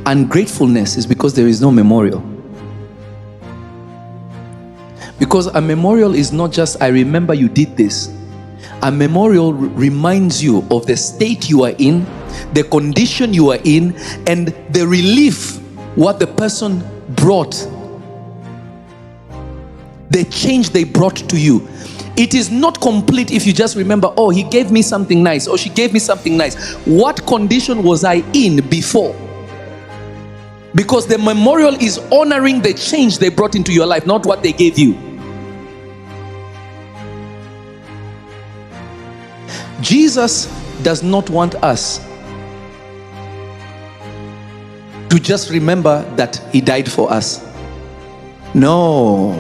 Ungratefulness is because there is no memorial. Because a memorial is not just, I remember you did this. A memorial reminds you of the state you are in, the condition you are in, and the relief what the person brought, the change they brought to you. It is not complete if you just remember, oh, he gave me something nice, or she gave me something nice. What condition was I in before? Because the memorial is honoring the change they brought into your life, not what they gave you. Jesus does not want us to just remember that he died for us. No.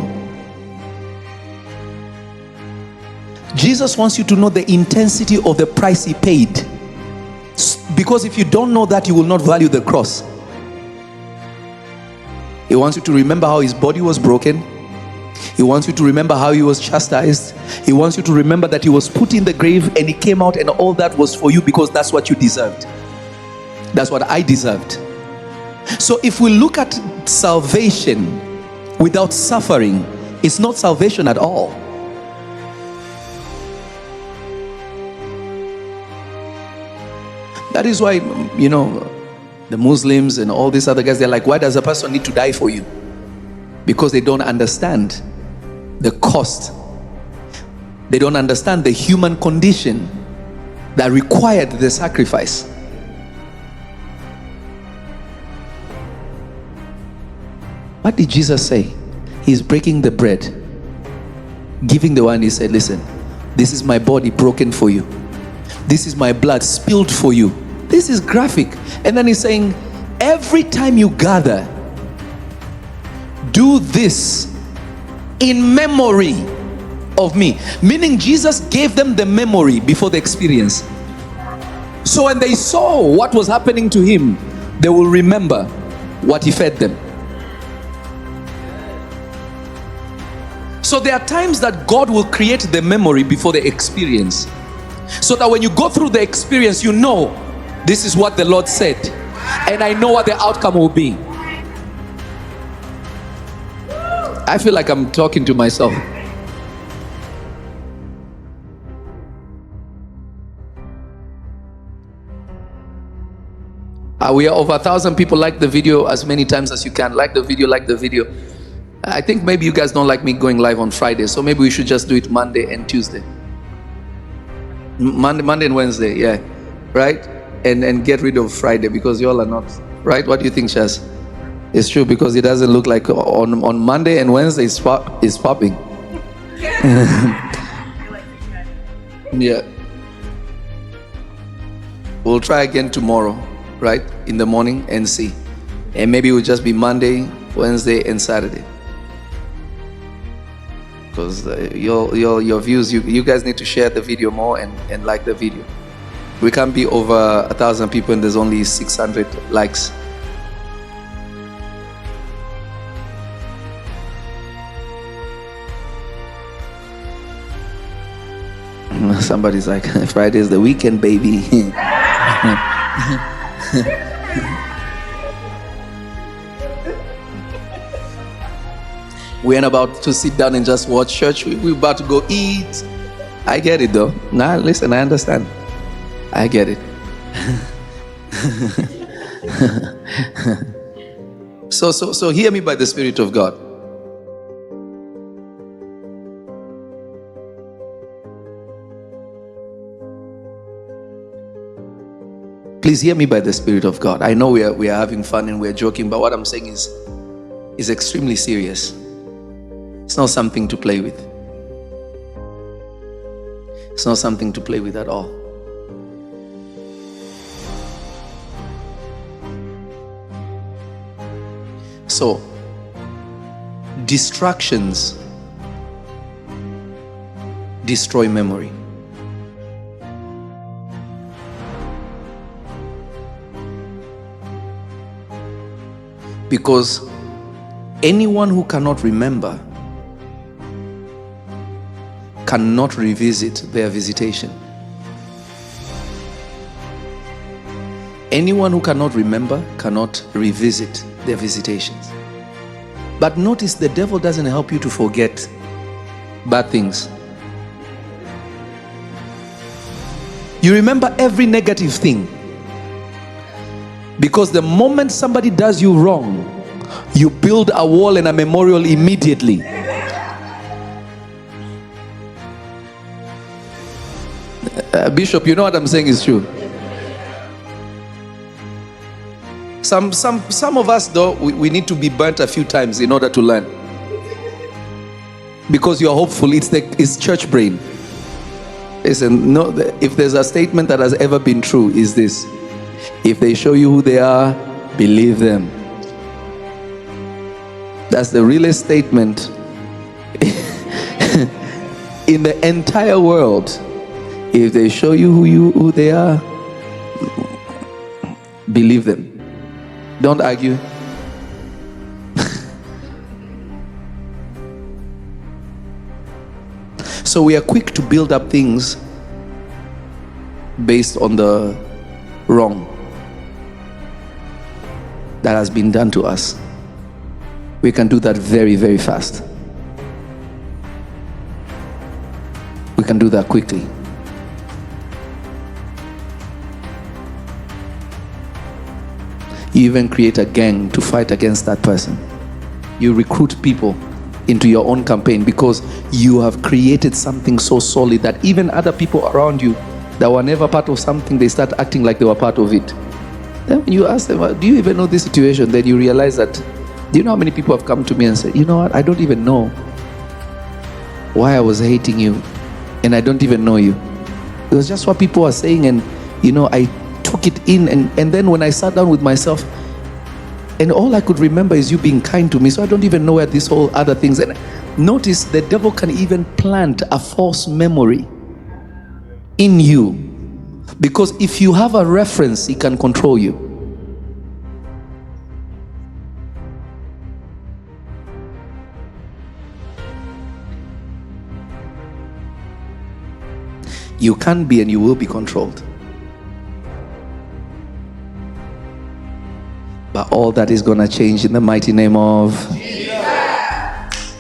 Jesus wants you to know the intensity of the price he paid. Because if you don't know that, you will not value the cross. He wants you to remember how his body was broken. He wants you to remember how he was chastised. He wants you to remember that he was put in the grave and he came out, and all that was for you because that's what you deserved. That's what I deserved. So if we look at salvation without suffering, it's not salvation at all. That is why, you know, the Muslims and all these other guys, they're like, why does a person need to die for you? Because they don't understand the cost. They don't understand the human condition that required the sacrifice. What did Jesus say? He's breaking the bread, giving the wine. He said, listen, this is my body broken for you. This is my blood spilled for you. This is graphic. And then he's saying, every time you gather, do this in memory of me. Meaning Jesus gave them the memory before the experience. So when they saw what was happening to him, they will remember what he fed them. So there are times that God will create the memory before the experience, so that when you go through the experience, you know this is what the Lord said, and I know what the outcome will be. I feel like I'm talking to myself. We are over 1,000 people. Like the video as many times as you can. Like the video, like the video. I think maybe you guys don't like me going live on Friday, so maybe we should just do it Monday and Tuesday. Monday and Wednesday, yeah, right? And get rid of Friday, because you all are not, right? What do you think, Shaz? It's true, because it doesn't look like on Monday and Wednesday it's popping. Yeah. We'll try again tomorrow, right? In the morning and see. And maybe it will just be Monday, Wednesday, and Saturday. Because your views, you guys need to share the video more and like the video. We can't be over 1,000 people and there's only 600 likes. Somebody's like, Friday is the weekend, baby. We ain't about to sit down and just watch church. We're about to go eat. I get it though. Nah, listen, I understand. I get it. So hear me by the Spirit of God. Please hear me by the Spirit of God. I know we are having fun and we are joking, but what I'm saying is extremely serious. It's not something to play with. It's not something to play with at all. So, distractions destroy memory. Because anyone who cannot remember cannot revisit their visitation. Anyone who cannot remember cannot revisit their visitations. But notice the devil doesn't help you to forget bad things. You remember every negative thing. Because the moment somebody does you wrong, you build a wall and a memorial immediately. Bishop, you know what I'm saying is true. Some of us, though, we need to be burnt a few times in order to learn. Because you're hopeful. It's church brain. Listen, no, if there's a statement that has ever been true, is this: if they show you who they are, believe them. That's the realest statement in the entire world. If they show you who they are, believe them. Don't argue. So we are quick to build up things based on the wrong that has been done to us. We can do that very, very fast. We can do that quickly. You even create a gang to fight against that person. You recruit people into your own campaign because you have created something so solid that even other people around you that were never part of something, they start acting like they were part of it. Then when you ask them, do you even know this situation? Then you realize that, do you know how many people have come to me and said, you know what, I don't even know why I was hating you, and I don't even know you. It was just what people were saying, and I took it in, and then when I sat down with myself, and all I could remember is you being kind to me, so I don't even know where this whole other things. And notice the devil can even plant a false memory in you, because if you have a reference, he can control you. You can be and you will be controlled. But all that is going to change in the mighty name of Jesus.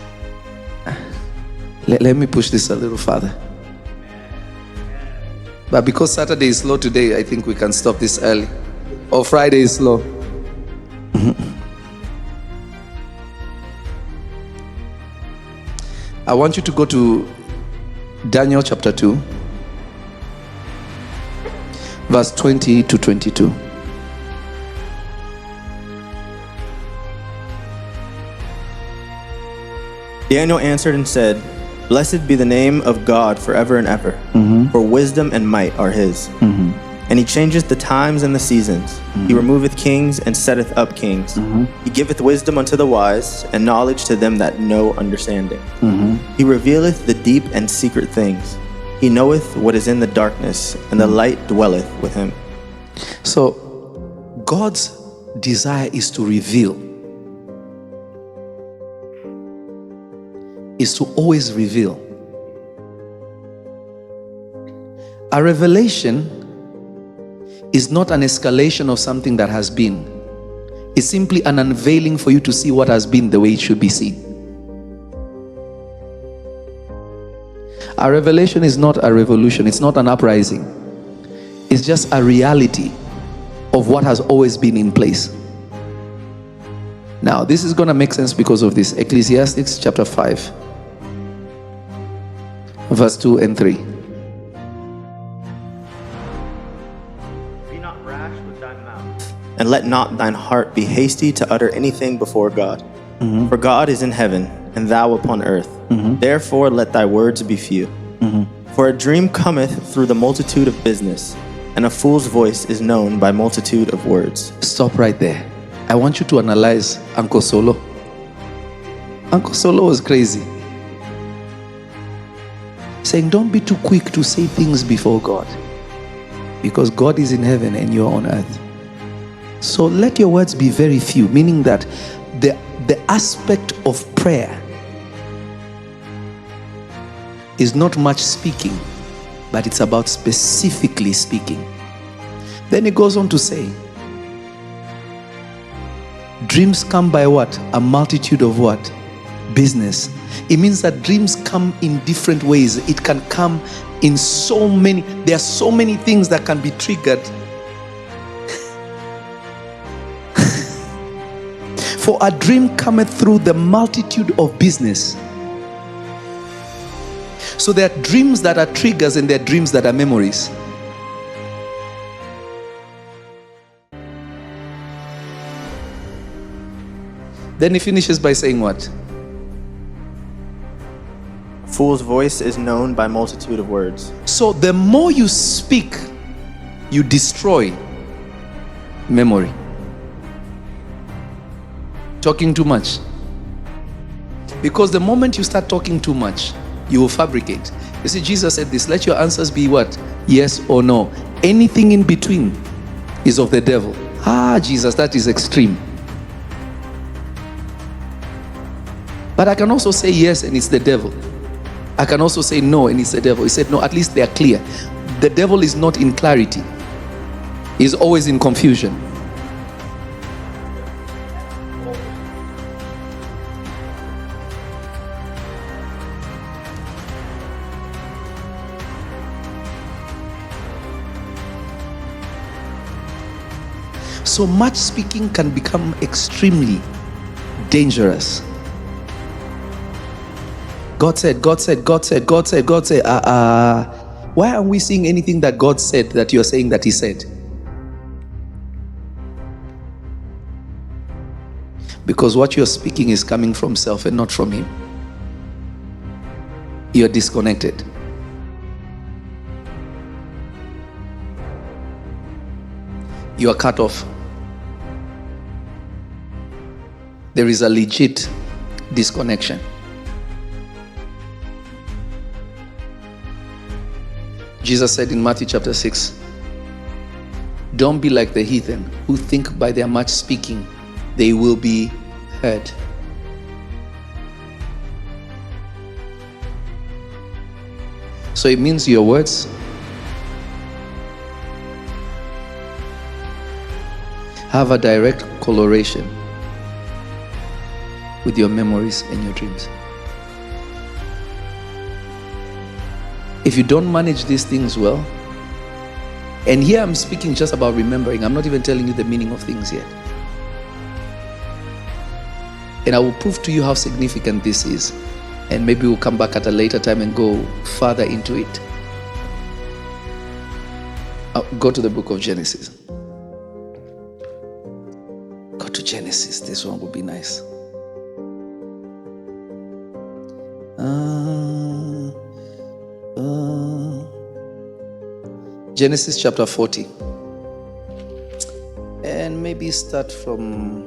Let me push this a little further. But because Saturday is slow today, I think we can stop this early. Or Friday is slow. I want you to go to Daniel chapter 2, verse 20 to 22. Daniel answered and said, "Blessed be the name of God forever and ever, for wisdom and might are his. And he changeth the times and the seasons. He removeth kings and setteth up kings. He giveth wisdom unto the wise, and knowledge to them that know understanding. He revealeth the deep and secret things. He knoweth what is in the darkness, and the light dwelleth with him." So, God's desire is to reveal. Is to always reveal. A revelation is not an escalation of something that has been. It's simply an unveiling for you to see what has been the way it should be seen. A revelation is not a revolution. It's not an uprising. It's just a reality of what has always been in place. Now, this is going to make sense because of this. Ecclesiastes chapter 5, verse 2 and 3. Be not rash with thy mouth, and let not thine heart be hasty to utter anything before God. For God is in heaven, and thou upon earth. Therefore let thy words be few. For a dream cometh through the multitude of business, and a fool's voice is known by multitude of words. Stop right there. I want you to analyze Uncle Solo. Uncle Solo was crazy. Saying, don't be too quick to say things before God, because God is in heaven and you're on earth. So let your words be very few, meaning that the aspect of prayer is not much speaking, but it's about specifically speaking. Then he goes on to say, dreams come by what? A multitude of what? Business. It means that dreams come in different ways. It can come in so many, there are so many things that can be triggered. For a dream cometh through the multitude of business. So there are dreams that are triggers and there are dreams that are memories. Then he finishes by saying what? Fool's voice is known by multitude of words. So the more you speak, you destroy memory. Talking too much. Because the moment you start talking too much, you will fabricate. You see, Jesus said this, let your answers be what? Yes or no. Anything in between is of the devil. Jesus, that is extreme. But I can also say yes and it's the devil. I can also say no and it's the devil. He said no, at least they are clear. The devil is not in clarity. He's always in confusion. So much speaking can become extremely dangerous. God said, God said, God said, God said, God said. Why aren't we seeing anything that God said that you're saying that He said? Because what you're speaking is coming from self and not from Him. You're disconnected. You are cut off. There is a legit disconnection. Jesus said in Matthew chapter 6, don't be like the heathen who think by their much speaking they will be heard. So it means your words have a direct correlation with your memories and your dreams. If you don't manage these things well, and here I'm speaking just about remembering, I'm not even telling you the meaning of things yet. And I will prove to you how significant this is. And maybe we'll come back at a later time and go further into it. Go to the book of Genesis. Go to Genesis. This one would be nice. Genesis chapter 40. And maybe start from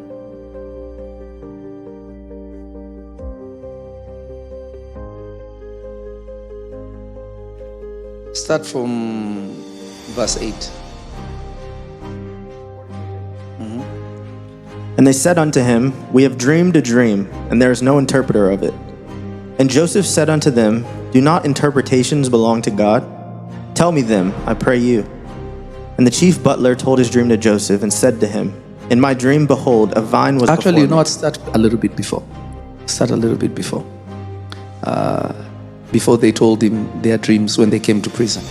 verse 8. And they said unto him, we have dreamed a dream, and there is no interpreter of it. And Joseph said unto them, do not interpretations belong to God? Tell me them, I pray you. And the chief butler told his dream to Joseph and said to him, in my dream, behold, a vine was Actually, before you know me. what? Start a little bit before. Before they told him their dreams when they came to prison.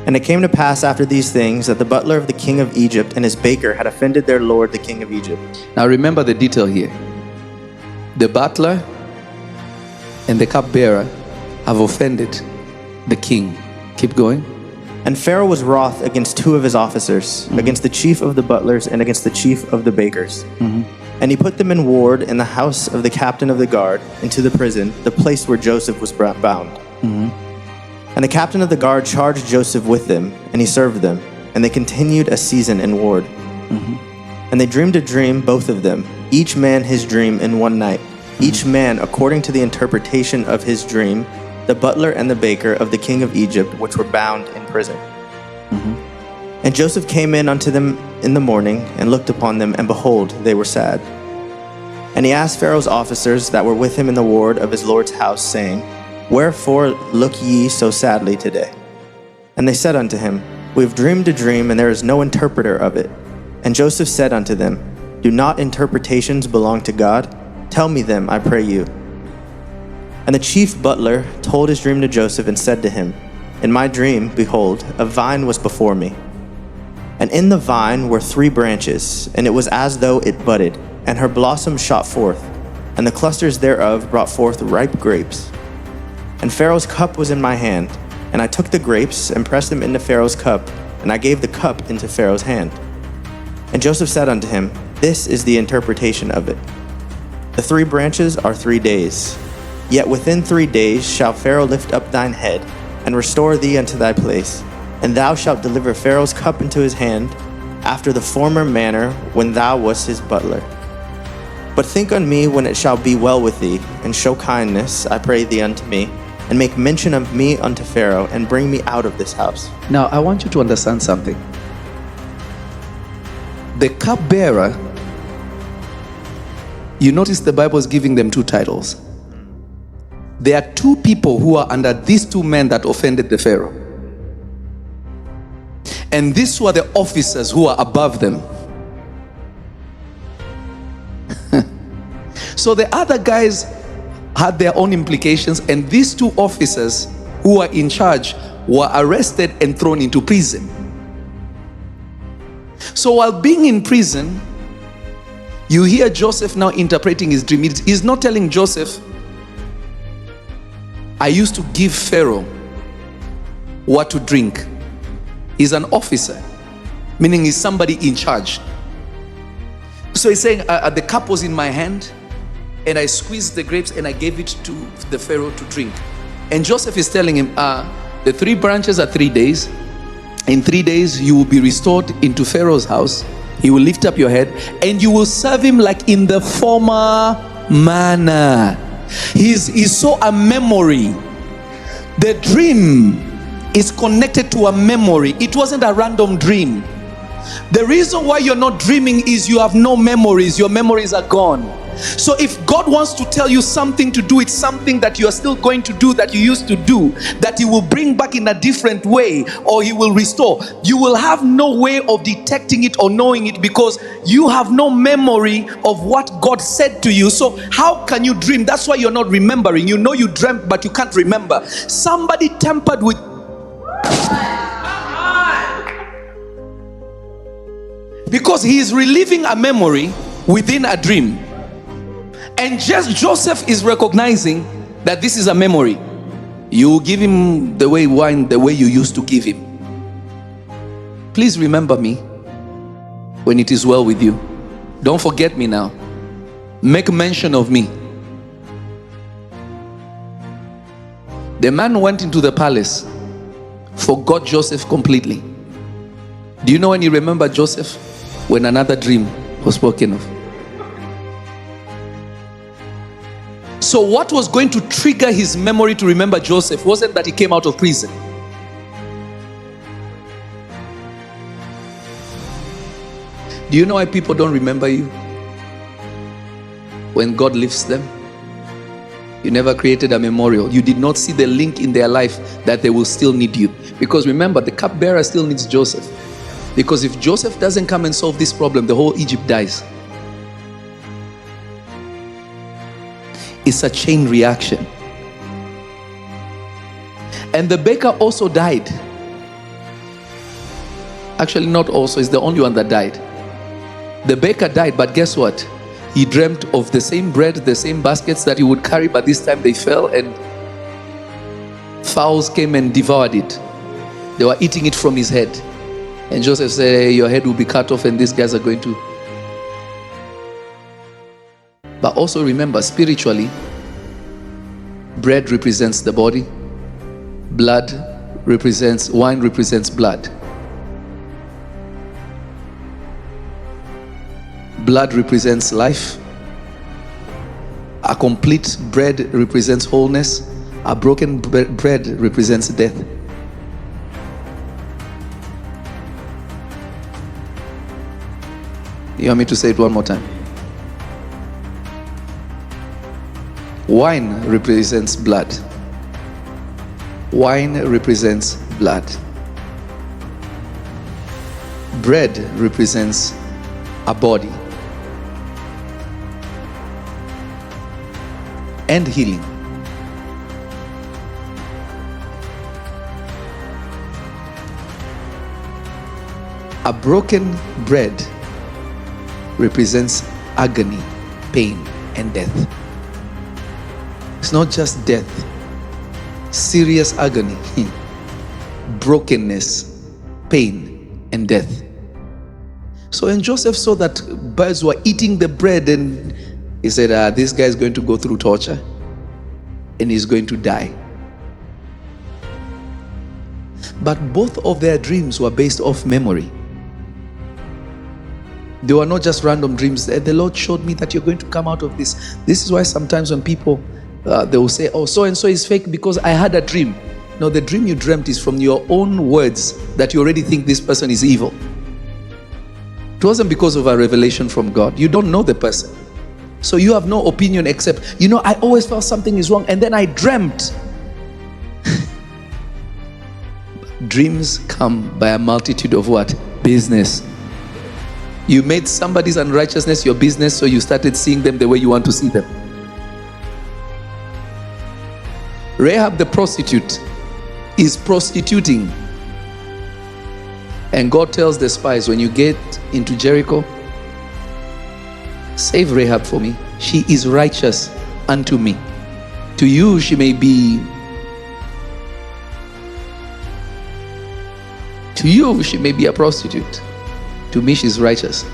And it came to pass after these things that the butler of the king of Egypt and his baker had offended their lord, the king of Egypt. Now remember the detail here. The butler and the cupbearer have offended the king. Keep going. And Pharaoh was wroth against two of his officers, against the chief of the butlers and against the chief of the bakers. And he put them in ward in the house of the captain of the guard, into the prison, the place where Joseph was bound. And the captain of the guard charged Joseph with them, and he served them. And they continued a season in ward. And they dreamed a dream, both of them, each man his dream in one night, each man according to the interpretation of his dream, the butler and the baker of the king of Egypt, which were bound in prison. And Joseph came in unto them in the morning, and looked upon them, and behold, they were sad. And he asked Pharaoh's officers that were with him in the ward of his lord's house, saying, wherefore look ye so sadly today? And they said unto him, We have dreamed a dream, and there is no interpreter of it. And Joseph said unto them, Do not interpretations belong to God? Tell me them, I pray you. And the chief butler told his dream to Joseph and said to him, In my dream, behold, a vine was before me. And in the vine were 3 branches, and it was as though it budded, and her blossoms shot forth, and the clusters thereof brought forth ripe grapes. And Pharaoh's cup was in my hand, and I took the grapes and pressed them into Pharaoh's cup, and I gave the cup into Pharaoh's hand. And Joseph said unto him, This is the interpretation of it. The 3 branches are 3 days. Yet within 3 days shall Pharaoh lift up thine head, and restore thee unto thy place, and thou shalt deliver Pharaoh's cup into his hand, after the former manner when thou wast his butler. But think on me when it shall be well with thee, and show kindness, I pray thee, unto me, and make mention of me unto Pharaoh, and bring me out of this house. Now, I want you to understand something. The cupbearer, you notice the Bible is giving them 2 titles. There are 2 people who are under these 2 men that offended the Pharaoh. And these were the officers who are above them. So the other guys had their own implications, and these 2 officers who were in charge were arrested and thrown into prison. So while being in prison, you hear Joseph now interpreting his dream. He's not telling Joseph, I used to give Pharaoh what to drink. He's an officer, meaning he's somebody in charge. So he's saying, the cup was in my hand, and I squeezed the grapes and I gave it to the Pharaoh to drink. And Joseph is telling him, the 3 branches are 3 days. In 3 days, you will be restored into Pharaoh's house. He will lift up your head, and you will serve him like in the former manner. He's so a memory. The dream is connected to a memory. It wasn't a random dream. The reason why you're not dreaming is you have no memories. Your memories are gone. So if God wants to tell you something to do, it's something that you are still going to do that you used to do, that he will bring back in a different way, or he will restore. You will have no way of detecting it or knowing it, because you have no memory of what God said to you. So how can you dream? That's why you're not remembering. You know you dreamt, but you can't remember. Somebody tampered with. Because he is reliving a memory within a dream. And just Joseph is recognizing that this is a memory. You give him the way wine, the way you used to give him. Please remember me when it is well with you. Don't forget me now. Make mention of me. The man went into the palace, forgot Joseph completely. Do you know when he remembered Joseph? When another dream was spoken of. So what was going to trigger his memory to remember Joseph wasn't that he came out of prison. Do you know why people don't remember you? When God lifts them, you never created a memorial. You did not see the link in their life that they will still need you. Because remember, the cupbearer still needs Joseph. Because if Joseph doesn't come and solve this problem, the whole Egypt dies. It's a chain reaction. And the baker also died. Actually, not also, it's the only one that died. The baker died, but guess what? He dreamt of the same bread, the same baskets that he would carry, but this time they fell and fowls came and devoured it. They were eating it from his head. And Joseph said, hey, your head will be cut off and these guys are going to. But also remember, spiritually, bread represents the body, wine represents blood. Blood represents life. A complete bread represents wholeness. A broken bread represents death. You want me to say it one more time? Wine represents blood. Wine represents blood. Bread represents a body and healing. A broken bread represents agony, pain, and death. It's not just death, serious agony, brokenness, pain, and death. So when Joseph saw that birds were eating the bread, and he said, this guy is going to go through torture and he's going to die. But both of their dreams were based off memory. They were not just random dreams. The Lord showed me that you're going to come out of this. This is why sometimes when people, they will say, oh, so-and-so is fake because I had a dream. No, the dream you dreamt is from your own words that you already think this person is evil. It wasn't because of a revelation from God. You don't know the person. So you have no opinion except, I always felt something is wrong and then I dreamt. Dreams come by a multitude of what? Business. You made somebody's unrighteousness your business, so you started seeing them the way you want to see them. Rahab the prostitute is prostituting. And God tells the spies, when you get into Jericho, save Rahab for me. She is righteous unto me. To you, she may be... To you, she may be a prostitute. To me, she's righteous.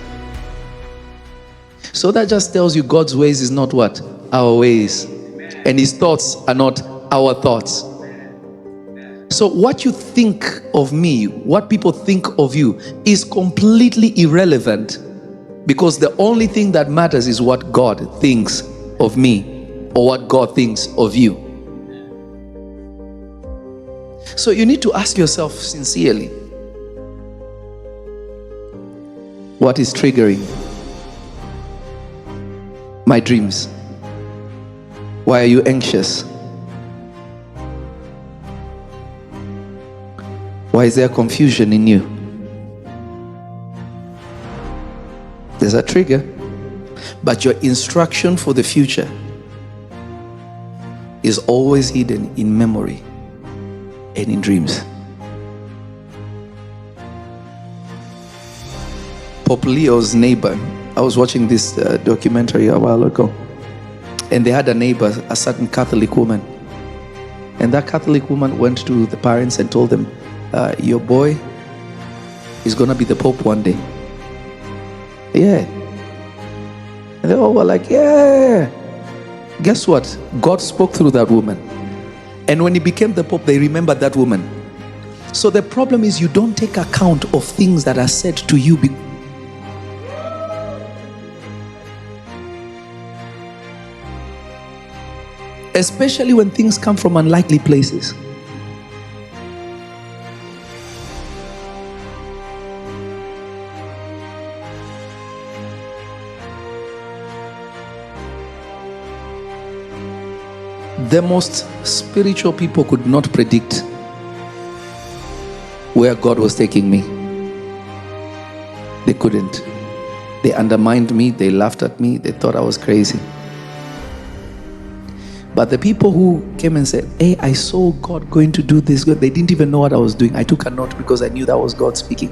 So that just tells you God's ways is not what? Our ways. And his thoughts are not our thoughts. So what you think of me, what people think of you, is completely irrelevant, because the only thing that matters is what God thinks of me or what God thinks of you. So you need to ask yourself sincerely, what is triggering my dreams? Why are you anxious? Why is there confusion in you? There's a trigger, but your instruction for the future is always hidden in memory and in dreams. Pope Leo's neighbor, I was watching this documentary a while ago, and they had a neighbor, a certain Catholic woman, and that Catholic woman went to the parents and told them, your boy is gonna be the Pope one day. Yeah. And they all were like, yeah. Guess what? God spoke through that woman, and when he became the Pope, they remembered that woman. So the problem is, you don't take account of things that are said to you especially when things come from unlikely places. The most spiritual people could not predict where God was taking me. They couldn't. They undermined me, they laughed at me, they thought I was crazy. But the people who came and said, hey, I saw God going to do this, they didn't even know what I was doing. I took a note because I knew that was God speaking.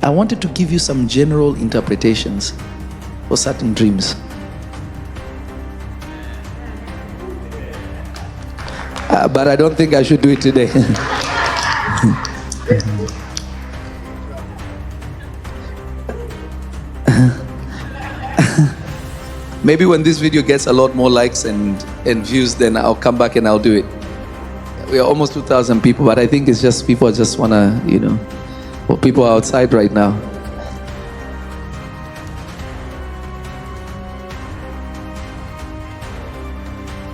I wanted to give you some general interpretations for certain dreams. But I don't think I should do it today. Maybe when this video gets a lot more likes and views, then I'll come back and I'll do it. We are almost 2,000 people, but I think it's just people just want to, well, people are outside right now.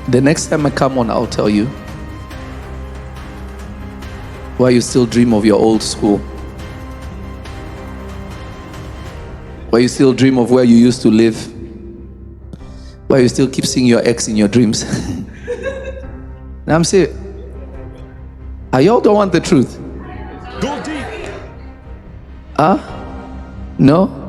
The next time I come on, I'll tell you why you still dream of your old school. Why you still dream of where you used to live. But you still keep seeing your ex in your dreams. Now I'm saying, y'all don't want the truth? Go deep. No?